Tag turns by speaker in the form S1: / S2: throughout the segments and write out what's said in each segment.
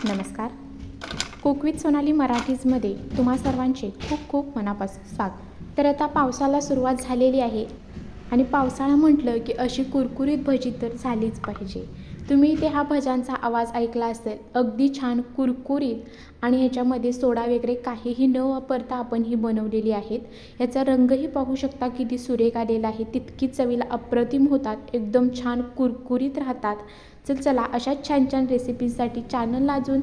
S1: नमस्कार. Cook with Sonali मराठीजमध्ये तुम्हा सर्वांचे खूप खूप मनापासून स्वागत. तर आता पावसाला सुरुवात झालेली आहे आणि पावसाळा म्हटलं की अशी कुरकुरीत भजी तर झालीच पाहिजे. तुम्ही इथे हा भज्यांचा आवाज ऐकला असेल. अगदी छान कुरकुरीत आणि ह्याच्यामध्ये सोडा वगैरे काहीही न वापरता आपण ही बनवलेली आहेत. याचा रंगही पाहू शकता किती सुरेख आलेला आहे. तितकी चवीला अप्रतिम होतात, एकदम छान कुरकुरीत राहतात. चला अशाच छान छान रेसिपीजसाठी चॅनलला अजून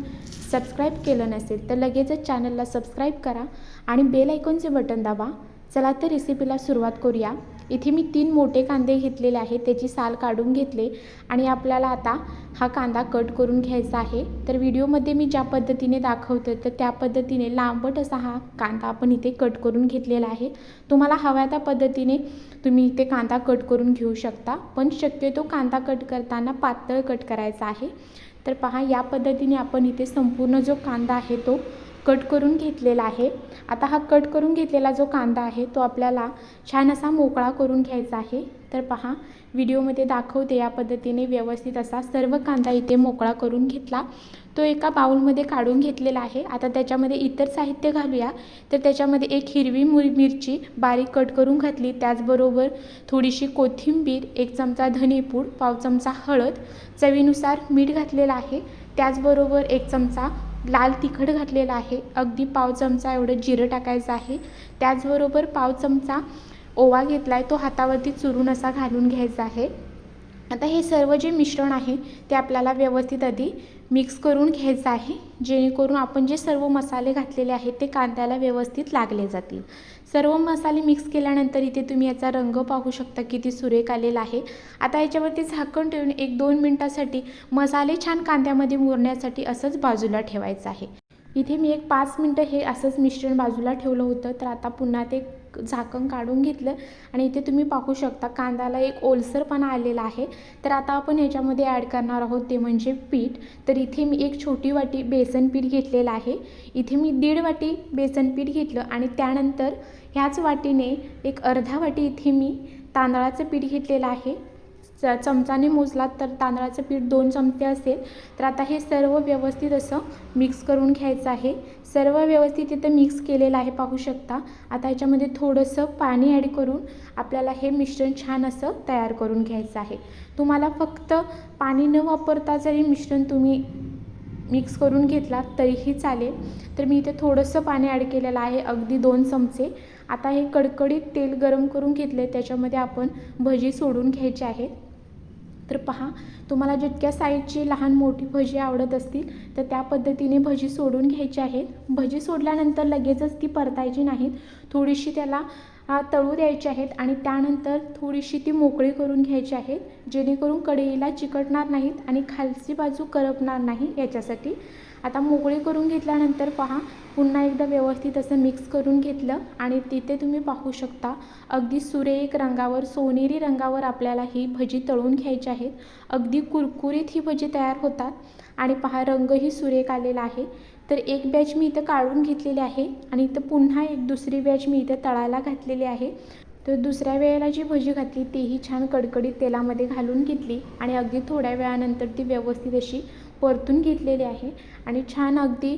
S1: सबस्क्राईब केलं नसेल तर लगेचच चॅनलला सबस्क्राईब करा आणि बेल आयकॉनचे बटन दाबा. चला तर रेसिपीला सुरुवात करूया. इथे मी 3 मोठे कांदे घेतलेले आहेत, त्याची साल काढून घेतले आणि आपल्याला आता हा कांदा कट करून घ्यायचा आहे. तर व्हिडिओमध्ये मी ज्या पद्धतीने दाखवते तर त्या पद्धतीने लांबट असा हा कांदा आपण इथे कट करून घेतलेला आहे. तुम्हाला हव्या त्या पद्धतीने तुम्ही इथे कांदा कट करून घेऊ शकता, पण शक्यतो कांदा कट करताना पातळ कट करायचा आहे. तर पहा, या पद्धतीने आपण इथे संपूर्ण जो कांदा आहे तो कट करून घेतलेला आहे. आता हा कट करून घेतलेला जो कांदा आहे तो आपल्याला छान असा मोकळा करून घ्यायचा आहे. तर पहा, व्हिडिओमध्ये दाखवते या पद्धतीने व्यवस्थित असा सर्व कांदा इथे मोकळा करून घेतला. तो एका बाउलमध्ये काढून घेतलेला आहे. आता त्याच्यामध्ये इतर साहित्य घालूया. तर त्याच्यामध्ये एक हिरवी मिरची बारीक कट करून घातली, त्याचबरोबर थोडीशी कोथिंबीर, 1 चमचा धनेपूड, पाव चमचा हळद, चवीनुसार मीठ घातलेलं आहे. त्याचबरोबर 1 चमचा लाल तिखट घातलेला आहे. अगदी पाव चमचा एवढं जिरं टाकायचं आहे. त्याचबरोबर पाव चमचा ओवा घेतला आहे, तो हातावरती चुरून असा घालून घ्यायचा आहे. आता हे सर्व जे मिश्रण आहे ते आपल्याला व्यवस्थित आधी मिक्स करून घ्यायचं आहे, जेणेकरून आपण जे सर्व मसाले घातलेले आहेत ते कांद्याला व्यवस्थित लागले जातील. सर्व मसाले मिक्स केल्यानंतर इथे तुम्ही याचा रंग पाहू शकता किती सुरेख आलेला आहे. आता याच्यावरती झाकण ठेवून 1-2 मिनिटासाठी मसाले छान कांद्यामध्ये मुरण्यासाठी असंच बाजूला ठेवायचं आहे. इथे मी 5 मिनटं हे असंच मिश्रण बाजूला ठेवलं होतं. तर आता पुन्हा ते झाकण काढून घेतलं आणि इथे तुम्ही पाहू शकता कांद्याला एक ओलसरपणा आलेला आहे. तर आता आपण ह्याच्यामध्ये ॲड करणार आहोत ते म्हणजे पीठ. तर इथे मी 1 छोटी वाटी बेसन पीठ घेतलेलं आहे. इथे मी 1.5 वाटी बेसन पीठ घेतलं आणि त्यानंतर ह्याच वाटीने एक अर्धा वाटी इथे मी तांदळाचं पीठ घेतलेलं आहे. चमचाने मोजलात तर तांदळाचं पीठ 2 चमचे असेल. तर आता हे सर्व व्यवस्थित असं मिक्स करून घ्यायचं आहे. सर्व व्यवस्थित इथं मिक्स केलेलं आहे पाहू शकता. आता ह्याच्यामध्ये थोडंसं पाणी ॲड करून आपल्याला हे मिश्रण छान असं तयार करून घ्यायचं आहे. तुम्हाला फक्त पाणी न वापरता जरी मिश्रण तुम्ही मिक्स करून घेतलात तरीही चालेल. तर मी इथे थोडंसं पाणी ॲड केलेलं आहे, अगदी 2 चमचे. आता हे कडकडीत तेल गरम करून घेतले, त्याच्यामध्ये आपण भजी सोडून घ्यायची आहेत. तर पहा, तुम्हाला जितक्या साईजची लहान मोठी भजी आवडत असतील तर त्या पद्धतीने भजी सोडून घ्यायची आहेत. भजी सोडल्यानंतर लगेचच ती परतायची नाहीत, थोडीशी त्याला तळू द्यायची आहेत आणि त्यानंतर थोडीशी ती मोकळी करून घ्यायची आहेत, जेणेकरून कढईला चिकटणार नाहीत आणि खालची बाजू करपणार नाही याच्यासाठी. आता मोकळी करून घेतल्यानंतर पहा, पुन्हा एकदा व्यवस्थित असं मिक्स करून घेतलं आणि तिथे तुम्ही पाहू शकता अगदी सुरेख रंगावर, सोनेरी रंगावर आपल्याला ही भजी तळून घ्यायची आहेत. अगदी कुरकुरीत ही भजी तयार होतात आणि पहा, रंगही सुरेख आलेला आहे. तर एक बॅच मी इथं काढून घेतलेली आहे आणि इथं पुन्हा एक दुसरी बॅच मी इथं तळायला घातलेली आहे. तर दुसऱ्या वेळेला जी भजी घातली तीही छान कडकडीत तेलामध्ये घालून घेतली आणि अगदी थोड्या वेळानंतर ती व्यवस्थित अशी परतून घेतलेली आहे आणि छान अगदी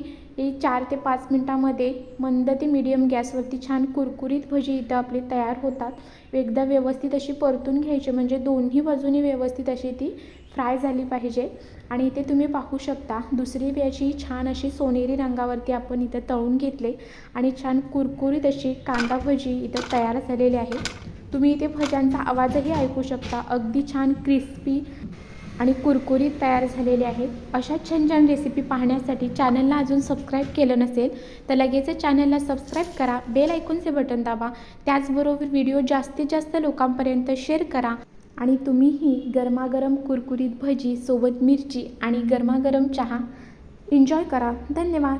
S1: 4 ते 5 मिनटामध्ये मंद ते मीडियम गॅसवरती छान कुरकुरीत भजी इथं आपली तयार होतात. एकदा व्यवस्थित अशी परतून घ्यायची, म्हणजे दोन्ही बाजूनी व्यवस्थित अशी ती फ्राय झाली पाहिजे. आणि इथे तुम्ही पाहू शकता दुसरी बॅचही छान अशी सोनेरी रंगावरती आपण इथं तळून घेतले आणि छान कुरकुरीत अशी कांदा भजी इथं तयार झालेली आहे. तुम्ही इथे भज्यांचा आवाजही ऐकू शकता, अगदी छान क्रिस्पी आणि कुरकुरीत तयार झालेले आहेत. अशा छान छान रेसिपी पाहण्यासाठी चॅनलला अजून सबस्क्राईब केलं नसेल तर लगेचच चॅनलला सबस्क्राईब करा, बेल आयकॉनचे बटन दाबा. त्याचबरोबर व्हिडिओ जास्तीत जास्त लोकांपर्यंत शेअर करा आणि तुम्हीही गरमागरम कुरकुरीत भजी सोबत मिरची आणि गरमागरम चहा एन्जॉय करा. धन्यवाद.